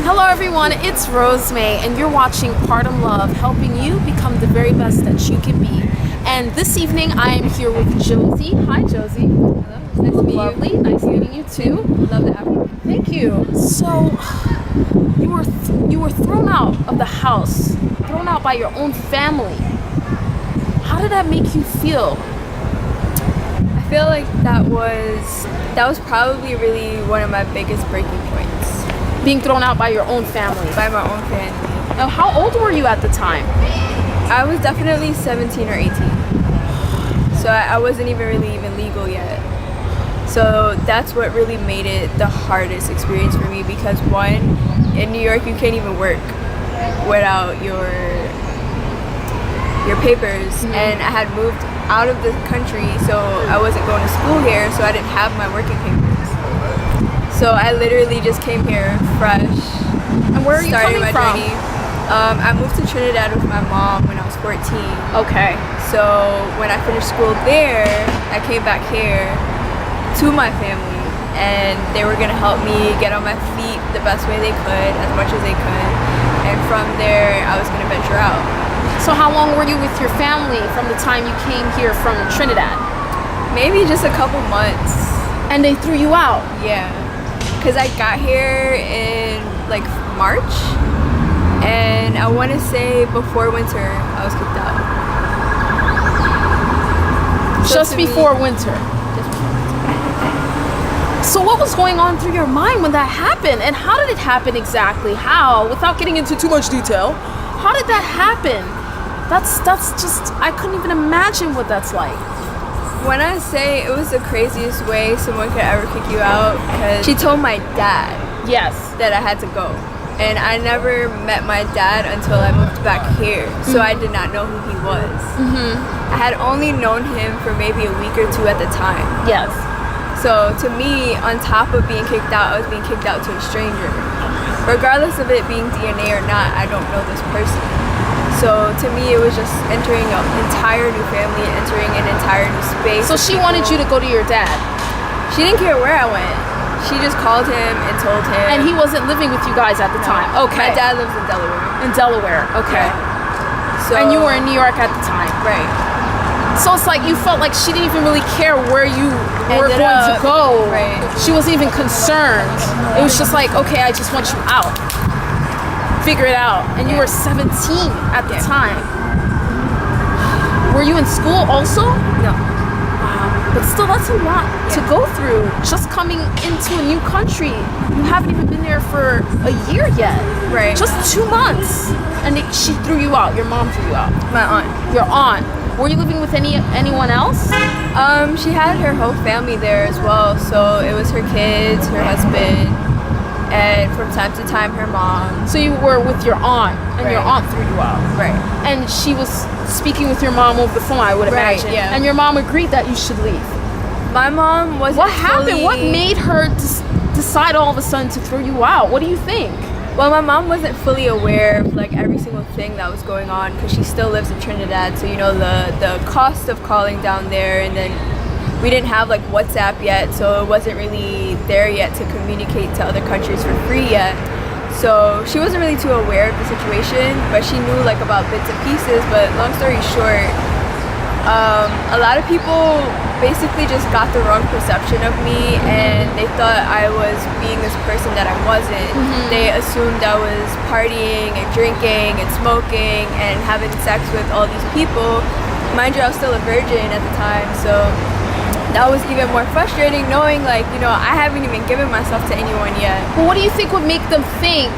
Hello everyone, it's Rosemae and you're watching Partum Love, helping you become the very best that you can be. And this evening I am here with Josie. Hi Josie. Hello, it's nice to meet Lovely, you. nice meeting you too. Love the apple. Thank you. So, you were thrown out of the house, thrown out by your own family. How did that make you feel? I feel like that was probably really one of my biggest breaking points. Being thrown out by your own family. By my own family. Now, how old were you at the time? I was definitely 17 or 18. So I wasn't even legal yet. So that's what really made it the hardest experience for me, because one, in New York you can't even work without your papers, and I had moved out of the country, so I wasn't going to school here, so I didn't have my working papers. So I literally just came here fresh. And where are you starting coming my from? journey. I moved to Trinidad with my mom when I was 14. Okay. So when I finished school there, I came back here to my family, and they were gonna help me get on my feet the best way they could, as much as they could. And from there, I was gonna venture out. So how long were you with your family from the time you came here from Trinidad? Maybe just a couple months. And they threw you out? Yeah. Because I got here in like March, and I want to say before winter I was kicked out. Just before winter. So what was going on through your mind when that happened, and how did it happen exactly? How, without getting into too much detail, how did that happen? That's just, I couldn't even imagine what that's like. When I say it was the craziest way someone could ever kick you out, because she told my dad Yes. that I had to go. And I never met my dad until I moved back here, so I did not know who he was. I had only known him for maybe a week or two at the time. Yes. So to me, on top of being kicked out, I was being kicked out to a stranger. Regardless of it being DNA or not, I don't know this person. So to me, it was just entering an entire new family, entering an entire new space. So she wanted you to go to your dad? She didn't care where I went. She just called him and told him. And he wasn't living with you guys at the time? Okay. My dad lives in Delaware. In Delaware, okay. Yeah. So, and you were in New York at the time? Right. So it's like you felt like she didn't even really care where you were going to go. Right. She wasn't even concerned. It was just like, okay, I just want you out. Figure it out. And you were 17 at the time. Were you in school also? No. Wow. But still, that's a lot to go through. Just coming into a new country. You haven't even been there for a year yet. Right. Just 2 months. And she threw you out. Your mom threw you out. My aunt. Your aunt. Were you living with anyone else? She had her whole family there as well. So it was her kids, her husband, and from time to time her mom. So you were with your aunt, and your aunt threw you out. Right. And she was speaking with your mom over the phone, I would imagine. Yeah. And your mom agreed that you should leave. My mom wasn't. What happened? What made her decide all of a sudden to throw you out? What do you think? Well, my mom wasn't fully aware of like every single thing that was going on, because she still lives in Trinidad. So you know the cost of calling down there, and then we didn't have like WhatsApp yet, so it wasn't really there yet to communicate to other countries for free yet. So she wasn't really too aware of the situation, but she knew like about bits and pieces. But long story short, a lot of people basically just got the wrong perception of me, and they thought I was being this person that I wasn't. They assumed I was partying and drinking and smoking and having sex with all these people. Mind you, I was still a virgin at the time, so that was even more frustrating, knowing like, you know, I haven't even given myself to anyone yet. Well, what do you think would make them think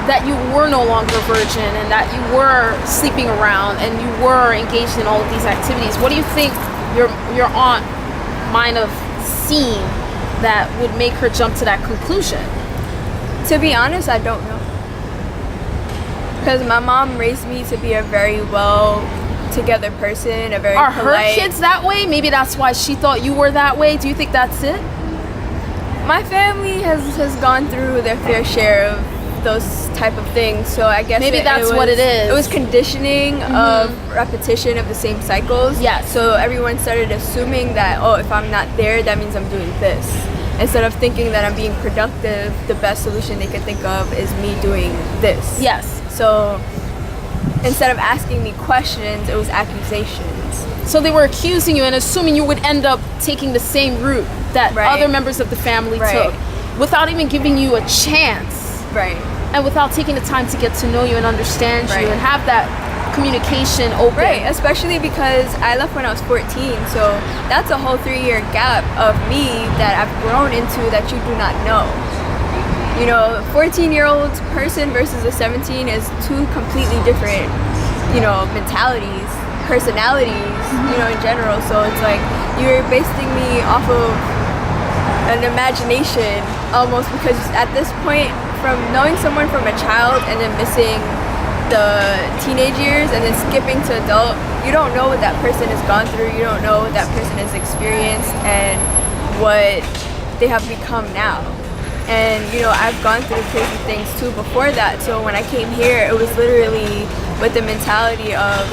that you were no longer virgin, and that you were sleeping around and you were engaged in all of these activities? What do you think your aunt might have seen that would make her jump to that conclusion? To be honest, I don't know. Because my mom raised me to be a very well together person, a very Are polite. her kids that way? Maybe that's why she thought you were that way. Do you think that's it? My family has gone through their fair share of those type of things, so I guess maybe that's what it is. It was conditioning of repetition of the same cycles. Yes. So everyone started assuming that, oh, if I'm not there, that means I'm doing this. instead of thinking that I'm being productive, the best solution they could think of is me doing this. Yes. So instead of asking me questions, it was accusations. So they were accusing you and assuming you would end up taking the same route that other members of the family took, without even giving you a chance. Right. And without taking the time to get to know you and understand you and have that communication open. Right, especially because I left when I was 14, so that's a whole 3-year gap of me that I've grown into that you do not know. You know, 14-year-old person versus a 17 is two completely different, you know, mentalities, personalities, you know, in general. So it's like you're basing me off of an imagination almost, because at this point, from knowing someone from a child and then missing the teenage years and then skipping to adult, you don't know what that person has gone through, you don't know what that person has experienced and what they have become now. And you know, I've gone through crazy things too before that, so when I came here, it was literally with the mentality of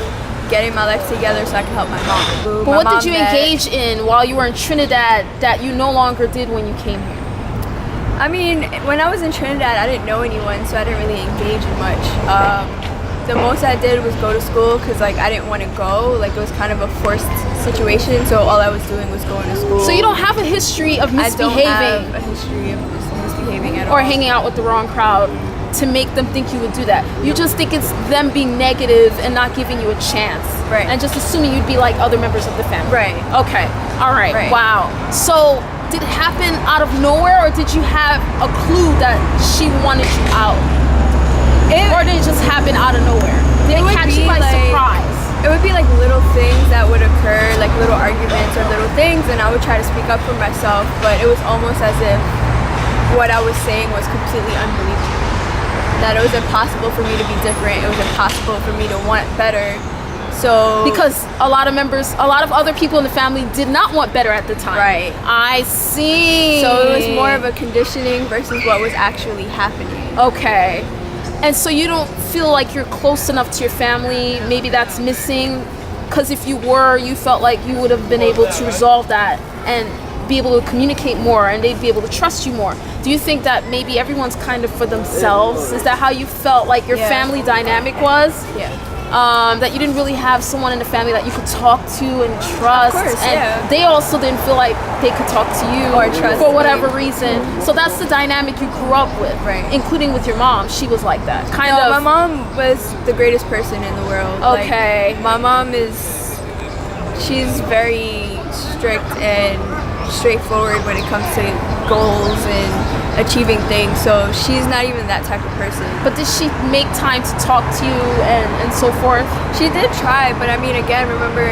getting my life together so I can help my mom. But what did you engage in while you were in Trinidad that you no longer did when you came here? I mean, when I was in Trinidad, I didn't know anyone, so I didn't really engage in much. The most I did was go to school because like I didn't want to go. Like it was kind of a forced situation, so all I was doing was going to school. So you don't have a history of misbehaving? I don't have a history of misbehaving at all. Or hanging out with the wrong crowd to make them think you would do that. You just think it's them being negative and not giving you a chance. Right. And just assuming you'd be like other members of the family. Right. Okay. All right. Right. Wow. So did it happen out of nowhere, or did you have a clue that she wanted you out? Or did it just happen out of nowhere? Did it catch you by surprise? It would be like little things that would occur, like little arguments or little things, and I would try to speak up for myself, but it was almost as if what I was saying was completely unbelievable. That it was impossible for me to be different, it was impossible for me to want better. So because a lot of other people in the family did not want better at the time. Right. I see. So it was more of a conditioning versus what was actually happening. Okay. And so you don't feel like you're close enough to your family, maybe that's missing? Because if you were, you felt like you would have been able to resolve that and be able to communicate more and they'd be able to trust you more. Do you think that maybe everyone's kind of for themselves? Is that how you felt like your family dynamic was? Yeah. That you didn't really have someone in the family that you could talk to and trust. Of course, and they also didn't feel like they could talk to you or trust for whatever reason. So that's the dynamic you grew up with, right? Including with your mom. She was like that, kind of. My mom was the greatest person in the world. Okay. Like, my mom she's very strict and straightforward when it comes to goals and achieving things, so she's not even that type of person. But did she make time to talk to you and so forth? She did try, but I mean, again, remember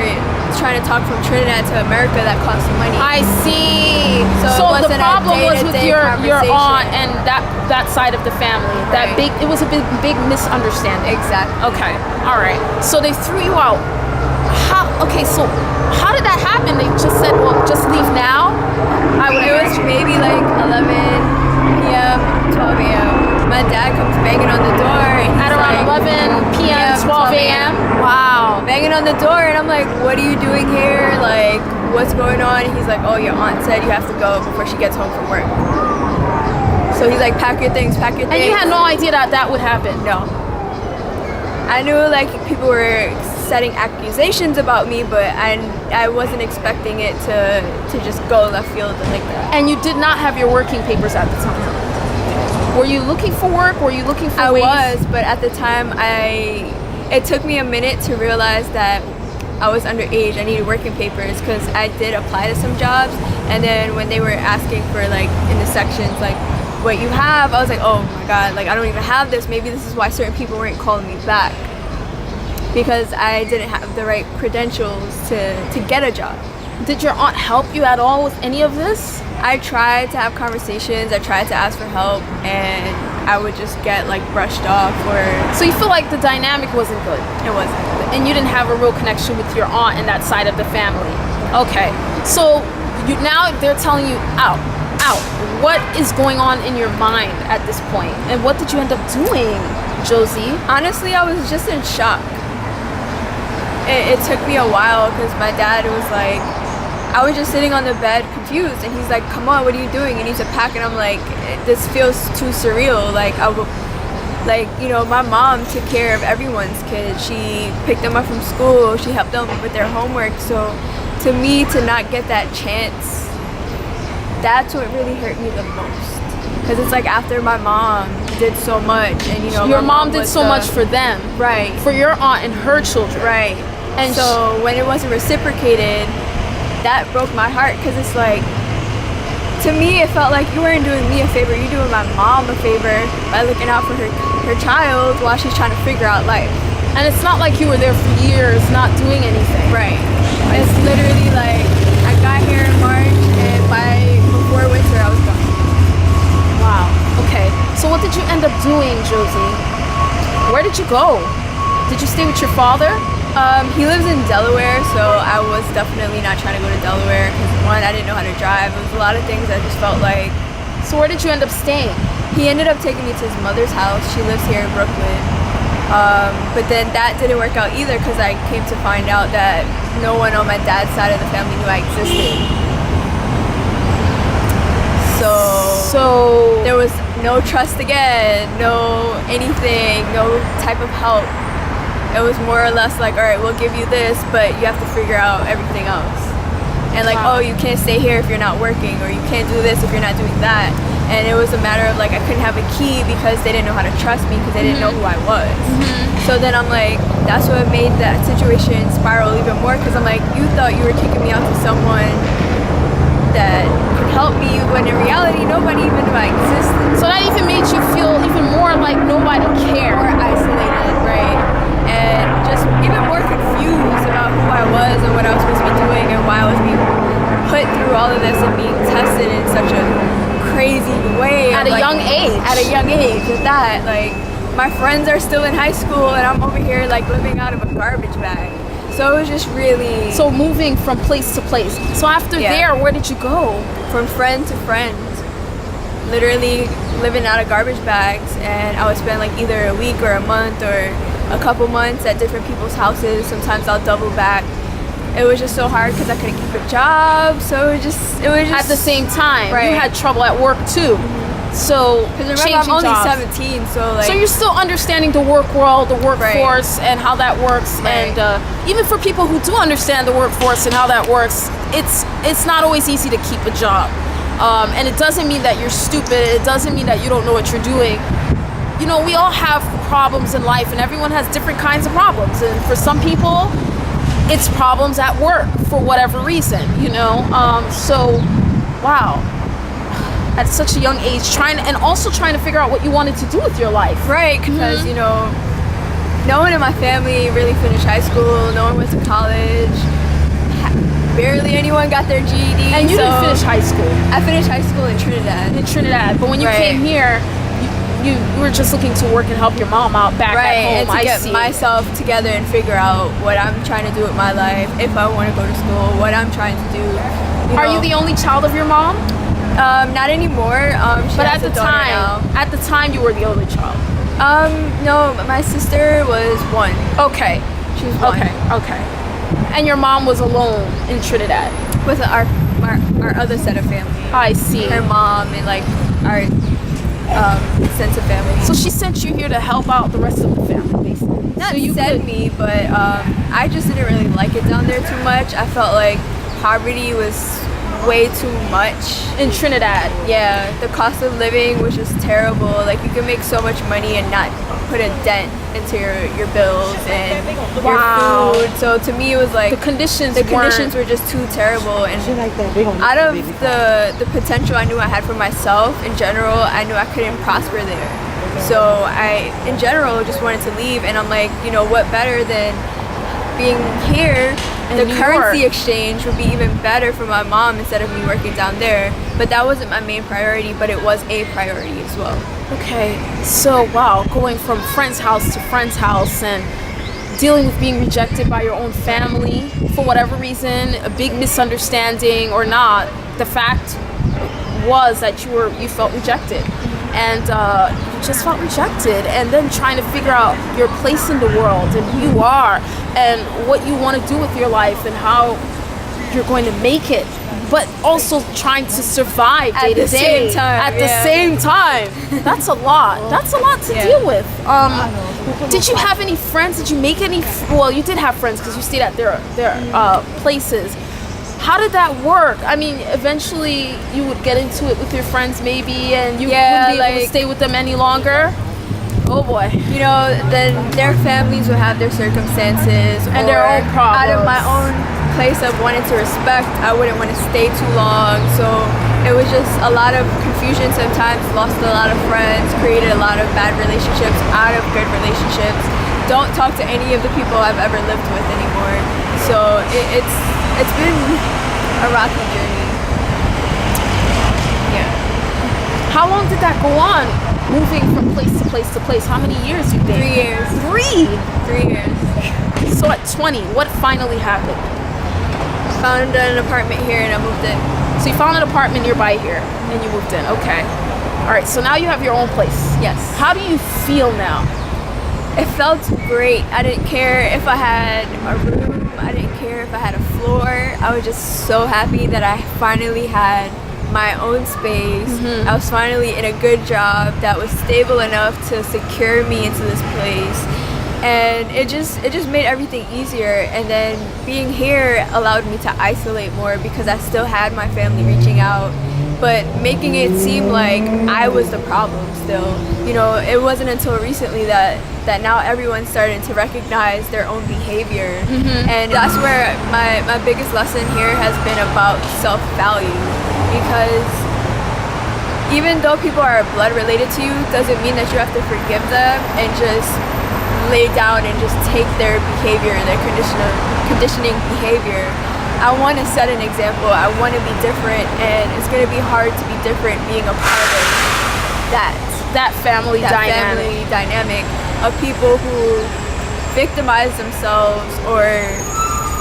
trying to talk from Trinidad to America, that costs money. I see. So the problem was with your aunt and that side of the family. Right. It was a big misunderstanding. Exactly. Okay. All right. So they threw you out. So how did that happen? They just said, well, just leave now? It was maybe like 11 p.m., 12 a.m. My dad comes banging on the door. At around 11 p.m., 12 a.m.? Wow. Banging on the door, and I'm like, what are you doing here? Like, what's going on? And he's like, oh, your aunt said you have to go before she gets home from work. So he's like, pack your things. And you had no idea that would happen? No. I knew like people were setting accusations about me, but I wasn't expecting it to just go left field like that. And you did not have your working papers at the time? Were you looking for work? Were you looking for ways? I was, but at the time it took me a minute to realize that I was underage. I needed working papers because I did apply to some jobs, and then when they were asking for like in the sections like what you have, I was like, oh my god, like I don't even have this. Maybe this is why certain people weren't calling me back, because I didn't have the right credentials to get a job. Did your aunt help you at all with any of this? I tried to have conversations, I tried to ask for help, and I would just get like brushed off. Or so you feel like the dynamic wasn't good? It wasn't. And you didn't have a real connection with your aunt and that side of the family. Okay, so now they're telling you out. What is going on in your mind at this point? And what did you end up doing, Josie? Honestly, I was just in shock. It took me a while because my dad was like, I was just sitting on the bed confused, and he's like, come on, what are you doing? You need to pack. And I'm like, this feels too surreal. Like, my mom took care of everyone's kids. She picked them up from school. She helped them with their homework. So to me, to not get that chance, that's what really hurt me the most. Because it's like after my mom did so much, and your mom did so much for them, right? For your aunt and her children, right? And so when it wasn't reciprocated, that broke my heart. Because it's like, to me, it felt like you weren't doing me a favor. You're doing my mom a favor by looking out for her child while she's trying to figure out life. And it's not like you were there for years not doing anything, right? It's literally like I got here in March, and before winter I was gone. Wow. Okay. So what did you end up doing, Josie? Where did you go? Did you stay with your father? He lives in Delaware, so I was definitely not trying to go to Delaware because, one, I didn't know how to drive. It was a lot of things I just felt like. So where did you end up staying? He ended up taking me to his mother's house. She lives here in Brooklyn. But then that didn't work out either because I came to find out that no one on my dad's side of the family knew I existed. So there was no trust again, no anything, no type of help. It was more or less like, all right, we'll give you this, but you have to figure out everything else. And like, Wow. oh, you can't stay here if you're not working, or you can't do this if you're not doing that. And it was a matter of like, I couldn't have a key because they didn't know how to trust me because they didn't know who I was. So then I'm like, that's what made that situation spiral even more, because I'm like, you thought you were kicking me out to someone that could help me, when in reality, nobody even knew I existed. So that even made you feel even more like nobody cared. More isolated, right? And just even more confused about who I was and what I was supposed to be doing and why I was being put through all of this and being tested in such a crazy way. At a young age. At a young age, at that. Like, my friends are still in high school and I'm over here like living out of a garbage bag. So it was just really... So moving from place to place. So after there, where did you go? From friend to friend. Literally living out of garbage bags, and I would spend like either a week or a month or a couple months at different people's houses. Sometimes I'll double back. It was just so hard because I couldn't keep a job. So it was just at the same time, right. You had trouble at work too. So because remember, I'm only 17, so like. So you're still understanding the work world, the workforce, and how that works. Right. And even for people who do understand the workforce and how that works, it's not always easy to keep a job. And it doesn't mean that you're stupid. It doesn't mean that you don't know what you're doing. You know, we all have problems in life, and everyone has different kinds of problems. And for some people, it's problems at work for whatever reason. You know, so wow. At such a young age, trying to figure out what you wanted to do with your life. Right, because you know, no one in my family really finished high school. No one went to college. Barely anyone got their GED. And you didn't finish high school. I finished high school in Trinidad. But when you came here, you were just looking to work and help your mom out back at home. And to get myself together and figure out what I'm trying to do with my life, if I want to go to school, what I'm trying to do. Are you the only child of your mom? Not anymore. But at the time, you were the only child. No, my sister was one. Okay. She was one. Okay. And your mom was alone in Trinidad with our other set of family. I see. Her mom and like our sense of family. So she sent you here to help out the rest of the family, basically. Not send me, but I just didn't really like it down there too much. I felt like poverty was way too much in Trinidad. Yeah, the cost of living was just terrible. Like, you can make so much money and not put a dent into your bills and your food. So to me, it was like the conditions were just too terrible. And out of the potential I knew I had for myself in general, I knew I couldn't prosper there. So I, in general, just wanted to leave. And I'm like, you know, what better than being here? The currency exchange would be even better for my mom instead of me working down there. But that wasn't my main priority, but it was a priority as well. Okay, so wow, going from friend's house to friend's house and dealing with being rejected by your own family for whatever reason, a big misunderstanding or not, the fact was that you felt rejected. And you just felt rejected, and then trying to figure out your place in the world and who you are and what you want to do with your life and how you're going to make it, but also trying to survive day At to the day same time, at the yeah. same time. That's a lot. That's a lot to Yeah. deal with. Did you have any friends? Did you make any? Well, you did have friends because you stayed at their places. How did that work? I mean, eventually you would get into it with your friends maybe, and you Yeah, wouldn't be able to like- stay with them any longer. Oh boy. You know, then their families would have their circumstances And their or own problems. Out of my own place of wanting to respect, I wouldn't want to stay too long. So it was just a lot of confusion sometimes, lost a lot of friends, created a lot of bad relationships out of good relationships. Don't talk to any of the people I've ever lived with anymore. So it's been a rocky journey. Yeah. How long did that go on? Moving from place to place to place. How many years you been? 3 years. 3. 3 years. So at 20, what finally happened? Found an apartment here and I moved in. So you found an apartment nearby here and you moved in. Okay. All right. So now you have your own place. Yes. How do you feel now? It felt great. I didn't care if I had a room. I didn't care if I had a floor. I was just so happy that I finally had my own space. Mm-hmm. I was finally in a good job that was stable enough to secure me into this place. And it just made everything easier. And then being here allowed me to isolate more because I still had my family reaching out, but making it seem like I was the problem still. You know, it wasn't until recently that now everyone's starting to recognize their own behavior. And that's where my biggest lesson here has been about self-value, because even though people are blood related to you, doesn't mean that you have to forgive them and just lay down and just take their behavior, their conditioning behavior. I want to set an example. I want to be different, and it's going to be hard to be different being a part of that family dynamic of people who victimize themselves or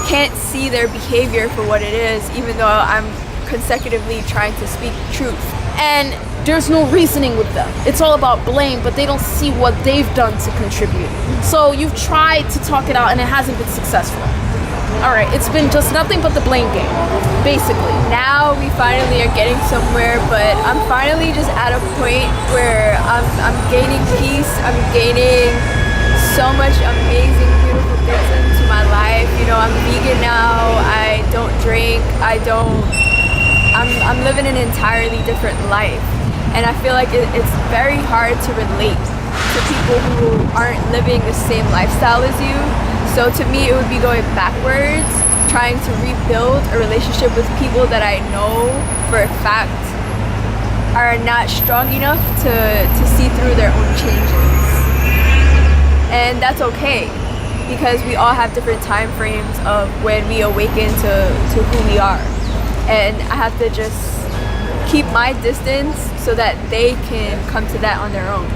can't see their behavior for what it is, even though I'm consecutively trying to speak truth. And there's no reasoning with them. It's all about blame, but they don't see what they've done to contribute. So you've tried to talk it out and it hasn't been successful. All right, it's been just nothing but the blame game, basically. Now we finally are getting somewhere, but I'm finally just at a point where I'm gaining peace. I'm gaining so much amazing, beautiful things into my life. You know, I'm vegan now. I don't drink. I'm living an entirely different life, and I feel like it's very hard to relate to people who aren't living the same lifestyle as you. So to me, it would be going backwards, trying to rebuild a relationship with people that I know for a fact are not strong enough to see through their own changes. And that's okay, because we all have different time frames of when we awaken to who we are. And I have to just keep my distance so that they can come to that on their own.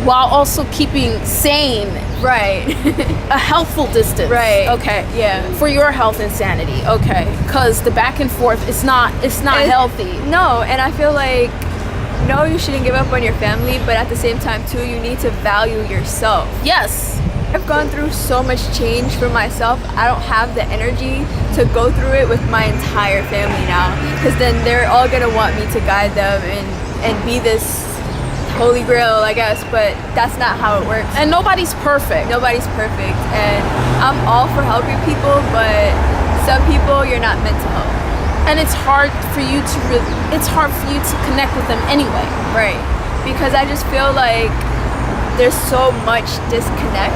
While also keeping sane, Right. a healthful distance. Right. Okay. Yeah. For your health and sanity. Okay. Because the back and forth is not healthy. No, and I feel like, no, you shouldn't give up on your family, but at the same time too, you need to value yourself. Yes. I've gone through so much change for myself. I don't have the energy to go through it with my entire family now, because then they're all gonna want me to guide them and be this holy grail, I guess, but that's not how it works. And nobody's perfect. Nobody's perfect, and I'm all for helping people, but some people you're not meant to help. And it's hard for you to connect with them anyway. Right. Because I just feel like there's so much disconnect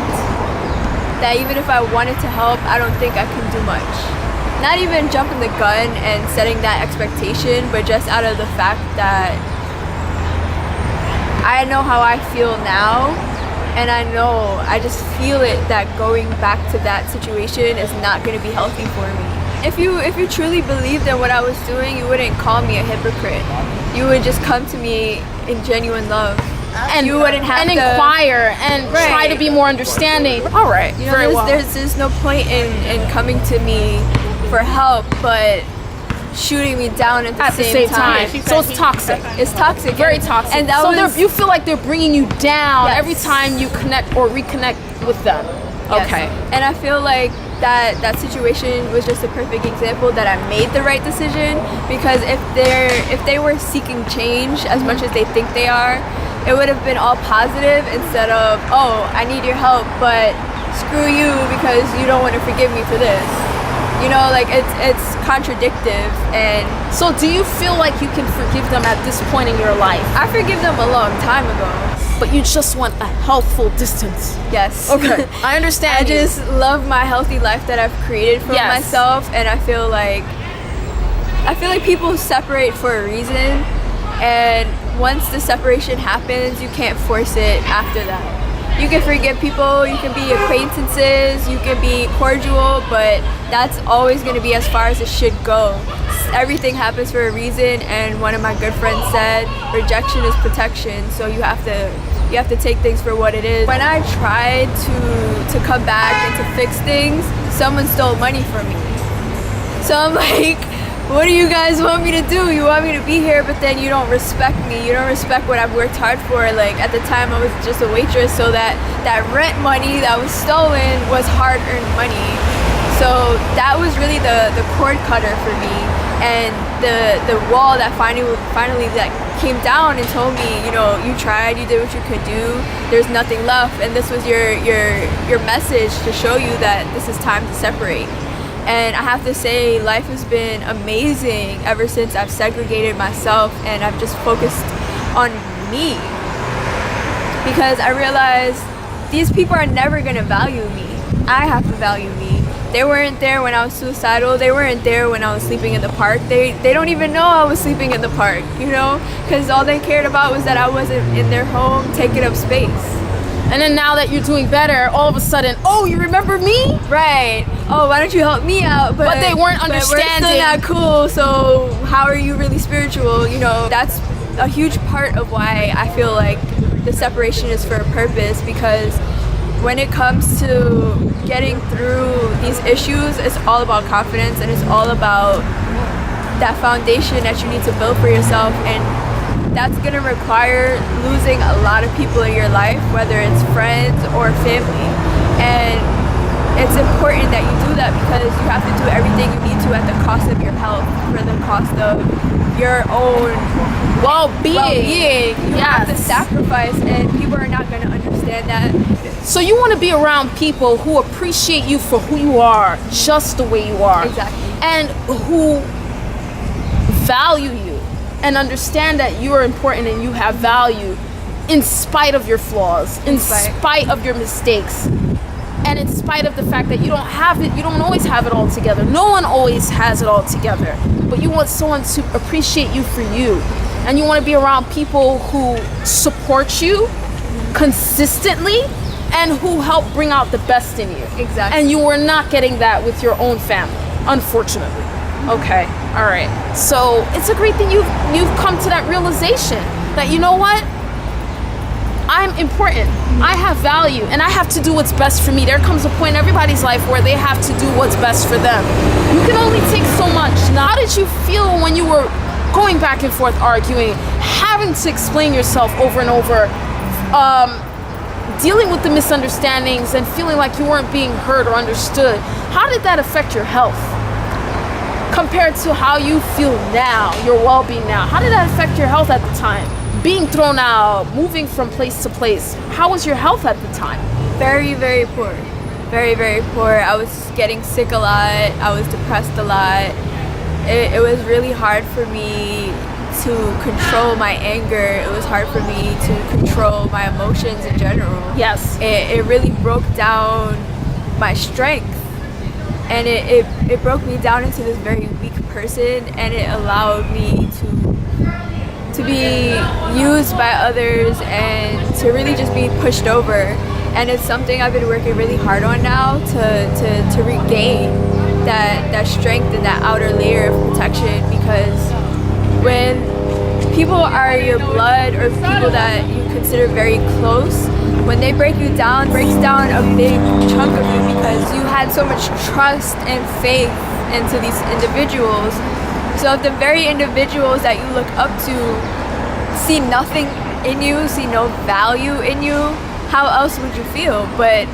that even if I wanted to help, I don't think I can do much. Not even jumping the gun and setting that expectation, but just out of the fact that I know how I feel now, and I just feel it that going back to that situation is not going to be healthy for me. If you truly believed in what I was doing, you wouldn't call me a hypocrite. You would just come to me in genuine love. And you wouldn't have to inquire and try to be more understanding. All right. You know, very well. there's no point in coming to me for help, but shooting me down at the same time. So it's toxic. It's toxic. Very toxic. And that was, you feel like they're bringing you down Yes. every time you connect or reconnect with them. yes. Okay. And I feel like that situation was just a perfect example that I made the right decision, because if they were seeking change as much as they think they are, it would have been all positive instead of, oh, I need your help, but screw you because you don't want to forgive me for this. You know, like it's contradictive. And So do you feel like you can forgive them at this point in your life? I forgive them a long time ago. But you just want a healthful distance. Yes. Okay, I understand. I just love my healthy life that I've created for Yes. myself, and I feel like people separate for a reason, and once the separation happens, you can't force it after that. You can forgive people, you can be acquaintances, you can be cordial, but that's always going to be as far as it should go. Everything happens for a reason, and one of my good friends said, rejection is protection, so you have to take things for what it is. When I tried to come back and to fix things, someone stole money from me. So I'm like, what do you guys want me to do? You want me to be here, but then you don't respect me. You don't respect what I've worked hard for. Like, at the time I was just a waitress, so that rent money that was stolen was hard-earned money. So that was really the cord cutter for me, and the wall that finally that came down and told me, you know, you tried, you did what you could do, there's nothing left, and this was your message to show you that this is time to separate. And I have to say, life has been amazing ever since I've segregated myself and I've just focused on me, because I realized these people are never gonna value me. I have to value me. They weren't there when I was suicidal. They weren't there when I was sleeping in the park. They don't even know I was sleeping in the park, you know, because all they cared about was that I wasn't in their home taking up space. And then now that you're doing better, all of a sudden, oh, you remember me? Right. Oh, why don't you help me out? But they weren't understanding. We're still not cool, so how are you really spiritual? You know, that's a huge part of why I feel like the separation is for a purpose, because when it comes to getting through these issues, it's all about confidence, and it's all about that foundation that you need to build for yourself, and that's going to require losing a lot of people in your life, whether it's friends or family. And it's important that you do that, because you have to do everything you need to at the cost of your health, for the cost of your own well-being. You have to sacrifice, and people are not going to understand that. So you want to be around people who appreciate you for who you are, just the way you are. Exactly. And who value you and understand that you are important and you have value in spite of your flaws, in spite of your mistakes, and in spite of the fact that you don't always have it all together. No one always has it all together, but you want someone to appreciate you for you, and you want to be around people who support you consistently and who help bring out the best in you. Exactly. And you are not getting that with your own family, unfortunately. Okay, all right. So it's a great thing you've come to that realization that, you know what? I'm important. I have value, and I have to do what's best for me. There comes a point in everybody's life where they have to do what's best for them. You can only take so much. Now, how did you feel when you were going back and forth arguing, having to explain yourself over and over, dealing with the misunderstandings and feeling like you weren't being heard or understood? How did that affect your health compared to how you feel now, your well-being now? How did that affect your health at the time? Being thrown out, moving from place to place, how was your health at the time? Very, very poor. Very, very poor. I was getting sick a lot. I was depressed a lot. It was really hard for me to control my anger. It was hard for me to control my emotions in general. Yes. It really broke down my strength. And it broke me down into this very weak person, and it allowed me to be used by others and to really just be pushed over. And it's something I've been working really hard on now to regain that strength and that outer layer of protection, because when people are your blood or people that you consider very close, when they break you down, it breaks down a big chunk of you, because you had so much trust and faith into these individuals. So if the very individuals that you look up to see nothing in you, see no value in you, how else would you feel? But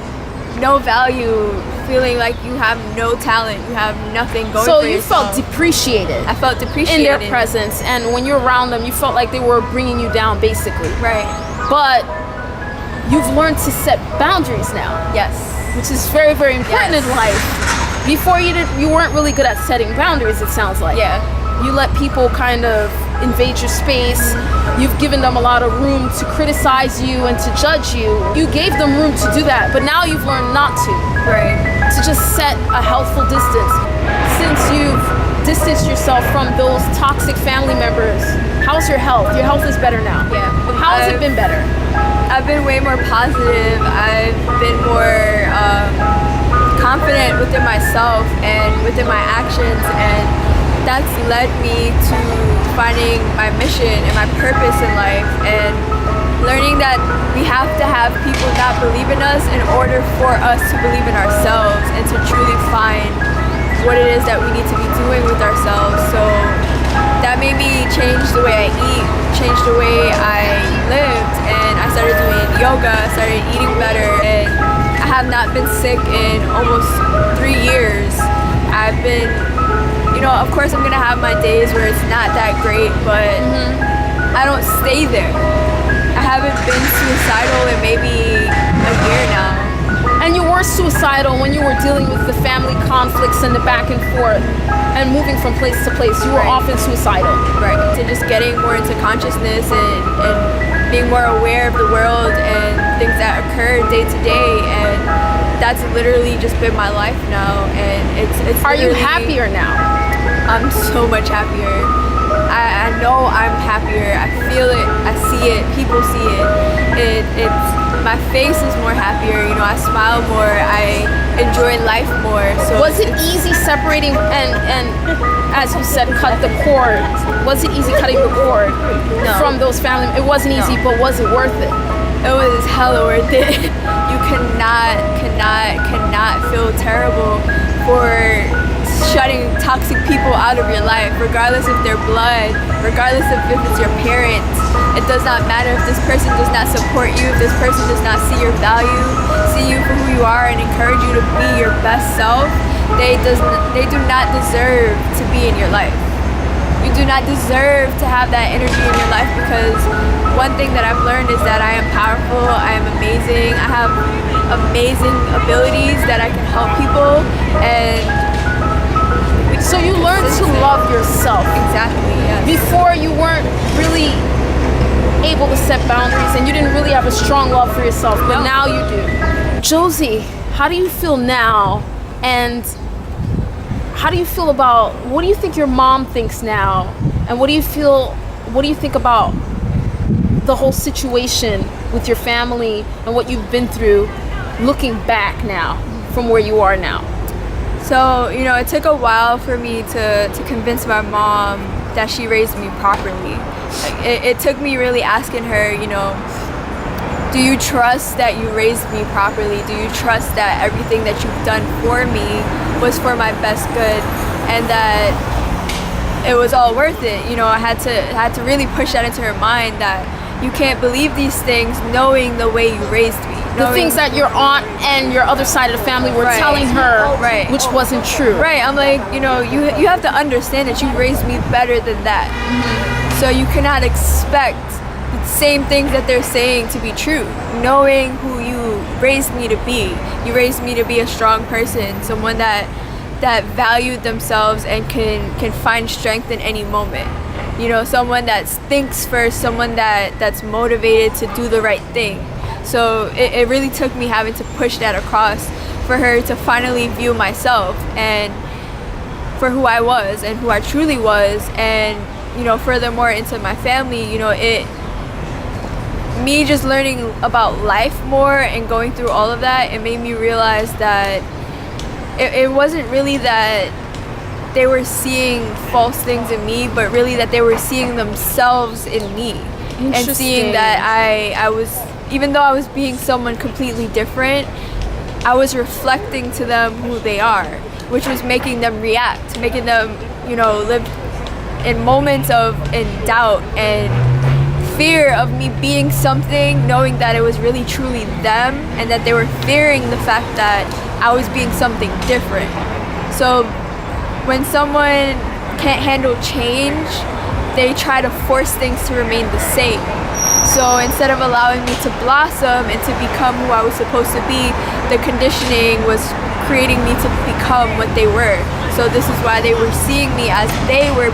no value feeling like you have no talent, you have nothing going So for you yourself. felt depreciated I felt in depreciated. their presence, and when you're around them, you felt like they were bringing you down, basically. Right. But you've learned to set boundaries now, Yes. which is very, very important Yes. in life. Before you weren't really good at setting boundaries, it sounds like. Yeah. You let people kind of invade your space. You've given them a lot of room to criticize you and to judge you. You gave them room to do that, but now you've learned not to. Right. To just set a healthful distance. Since you've distanced yourself from those toxic family members, how's your health? Your health is better now. Yeah. How has it been better? I've been way more positive. I've been more confident within myself and within my actions, and that's led me to finding my mission and my purpose in life, and learning that we have to have people not believe in us in order for us to believe in ourselves and to truly find what it is that we need to be doing with ourselves. So that made me change the way I eat, change the way I lived, and I started doing yoga, I started eating better, and I have not been sick in almost 3 years. I've been, of course I'm gonna have my days where it's not that great, but I don't stay there. I haven't been suicidal in maybe a year now. And you were suicidal when you were dealing with the family conflicts and the back and forth and moving from place to place. You were Right. often suicidal. Right, to just getting more into consciousness and being more aware of the world and things that occur day to day, and that's literally just been my life now, and it's Are you literally- happier now? I'm so much happier. I know I'm happier. I feel it. I see it. People see it. It's my face is more happier. I smile more. I enjoy life more. So Was it easy separating and as you said, cut the cord? Was it easy cutting the cord No. from those family? It wasn't easy, but was it worth it? It was hella worth it. You cannot feel terrible for shutting toxic people out of your life, regardless of their blood, regardless of if it's your parents. It does not matter if this person does not support you, if this person does not see your value, see you for who you are, and encourage you to be your best self. They do not deserve to be in your life. You do not deserve to have that energy in your life, because one thing that I've learned is that I am powerful, I am amazing, I have amazing abilities that I can help people, and So you learned to love yourself. exactly, yes. Before you weren't really able to set boundaries and you didn't really have a strong love for yourself, but No. now you do. Josie, how do you feel now? And how do you feel about, what do you think your mom thinks now? And what do you think about the whole situation with your family and what you've been through looking back now from where you are now? So, it took a while for me to convince my mom that she raised me properly. It took me really asking her, do you trust that you raised me properly? Do you trust that everything that you've done for me was for my best good, and that it was all worth it? I had to really push that into her mind, that you can't believe these things knowing the way you raised me. The things that your aunt and your other side of the family were Right. telling her, Right. which wasn't true. Right, I'm like, you have to understand that you raised me better than that. So you cannot expect the same things that they're saying to be true. Knowing who you raised me to be. You raised me to be a strong person, someone that valued themselves and can find strength in any moment. Someone that thinks first, someone that's motivated to do the right thing. So it really took me having to push that across for her to finally view myself and for who I was and who I truly was. And furthermore into my family, me just learning about life more and going through all of that, it made me realize that it wasn't really that they were seeing false things in me, but really that they were seeing themselves in me, and seeing that I was, even though I was being someone completely different, I was reflecting to them who they are, which was making them react, making them, live in moments in doubt and fear of me being something, knowing that it was really truly them, and that they were fearing the fact that I was being something different. So when someone can't handle change, they try to force things to remain the same. So instead of allowing me to blossom and to become who I was supposed to be, the conditioning was creating me to become what they were. So this is why they were seeing me as they were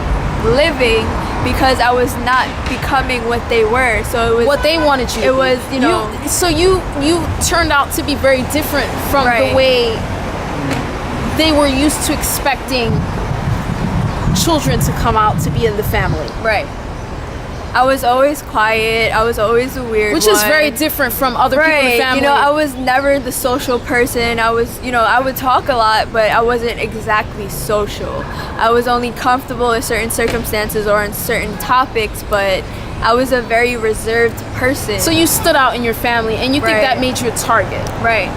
living, because I was not becoming what they were. So it was what they wanted you to it be. was, you know. So you turned out to be very different from the way they were used to expecting children to come out to be in the family. Right. I was always quiet. I was always the weird Which one. is very different from other people in the family. You know, I was never the social person. I was, you know, I would talk a lot, but I wasn't exactly social. I was only comfortable in certain circumstances or in certain topics, but I was a very reserved person. So you stood out in your family, and you think that made you a target. Right.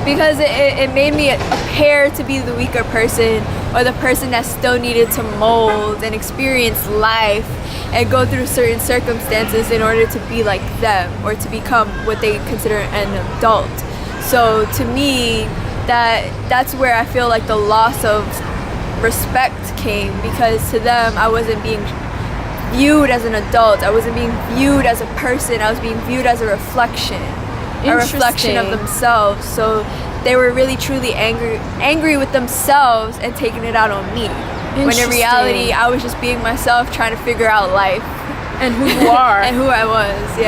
Because it made me appear to be the weaker person, or the person that still needed to mold and experience life and go through certain circumstances in order to be like them or to become what they consider an adult. So to me, that's where I feel like the loss of respect came, because to them I wasn't being viewed as an adult. I wasn't being viewed as a person. I was being viewed as a reflection of themselves. So they were really truly angry with themselves and taking it out on me. When in reality, I was just being myself, trying to figure out life and who you are and who I was,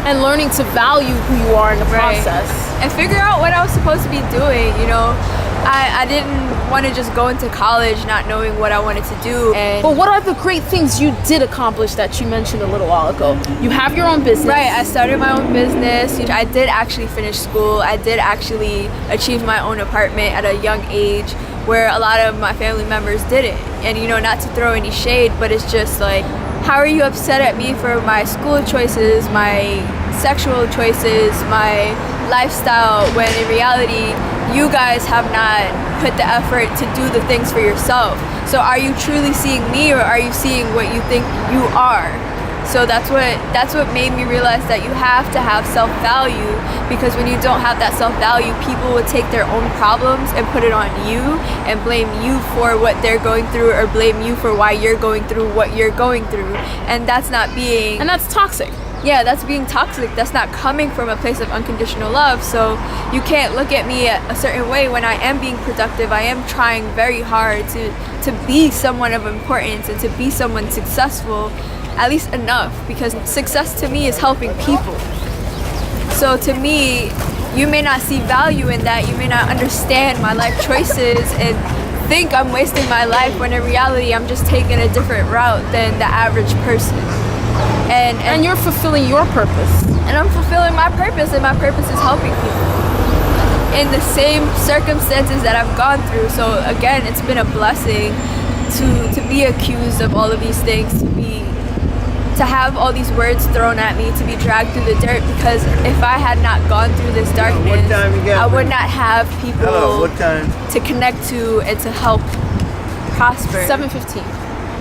and learning to value who you are in the process and figure out what I was supposed to be doing. You know, I didn't want to just go into college not knowing what I wanted to do. But what are the great things you did accomplish that you mentioned a little while ago? You have your own business. Right, I started my own business. I did actually finish school. I did actually achieve my own apartment at a young age, where a lot of my family members didn't. And you know, not to throw any shade, but it's just like, how are you upset at me for my school choices, my sexual choices, my lifestyle, when in reality, you guys have not put the effort to do the things for yourself? So are you truly seeing me, or are you seeing what you think you are? So that's what made me realize that you have to have self-value, because when you don't have that self-value, people will take their own problems and put it on you and blame you for what they're going through, or blame you for why you're going through what you're going through. And that's not being... And that's toxic. Yeah, that's being toxic. That's not coming from a place of unconditional love. So you can't look at me a certain way when I am being productive. I am trying very hard to be someone of importance and to be someone successful, at least enough, because success to me is helping people. So to me, you may not see value in that. You may not understand my life choices and think I'm wasting my life, when in reality I'm just taking a different route than the average person. And you're fulfilling your purpose. And I'm fulfilling my purpose, and my purpose is helping people in the same circumstances that I've gone through. So again, it's been a blessing to be accused of all of these things, to have all these words thrown at me, to be dragged through the dirt, because if I had not gone through this darkness, I would not have people to connect to and to help prosper. 7:15.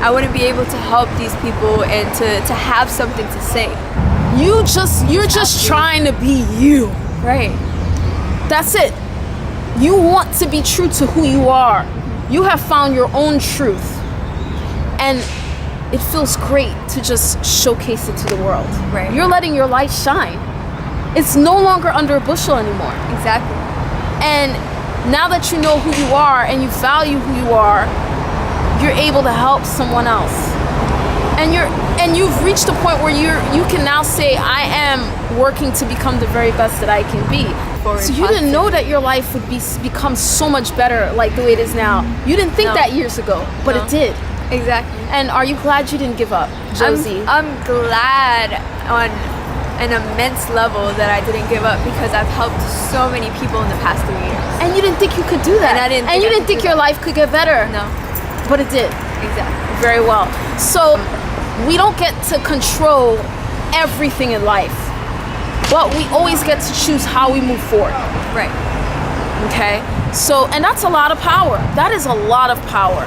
I wouldn't be able to help these people and to have something to say. You're just trying to be you. Right. That's it. You want to be true to who you are. You have found your own truth. And it feels great to just showcase it to the world. Right. You're letting your light shine. It's no longer under a bushel anymore. Exactly. And now that you know who you are and you value who you are, you're able to help someone else. And you've reached a point where you can now say, I am working to become the very best that I can be. So you didn't know that your life would become so much better like the way it is now. You didn't think that years ago, but it did. Exactly. And are you glad you didn't give up, Josie? I'm glad on an immense level that I didn't give up, because I've helped so many people in the past 3 years. And you didn't think you could do that. And you didn't think your life could get better. No. But it did. Exactly. Very well. So we don't get to control everything in life, but we always get to choose how we move forward. Right. Okay? So, and that's a lot of power. That is a lot of power.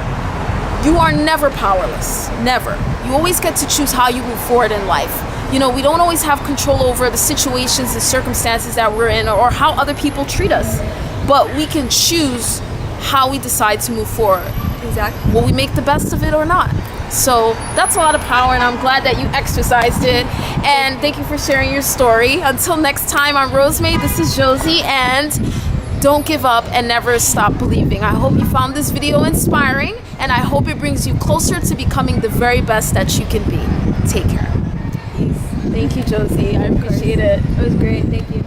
You are never powerless. Never. You always get to choose how you move forward in life. You know, we don't always have control over the situations and circumstances that we're in, or how other people treat us. but we can choose how we decide to move forward. Exactly. Will we make the best of it or not? So that's a lot of power, and I'm glad that you exercised it. And thank you for sharing your story. Until next time, I'm Rosemae. This is Josie, and don't give up and never stop believing. I hope you found this video inspiring, and I hope it brings you closer to becoming the very best that you can be. Take care. Peace. Thank you, Josie. I appreciate it. It was great. Thank you.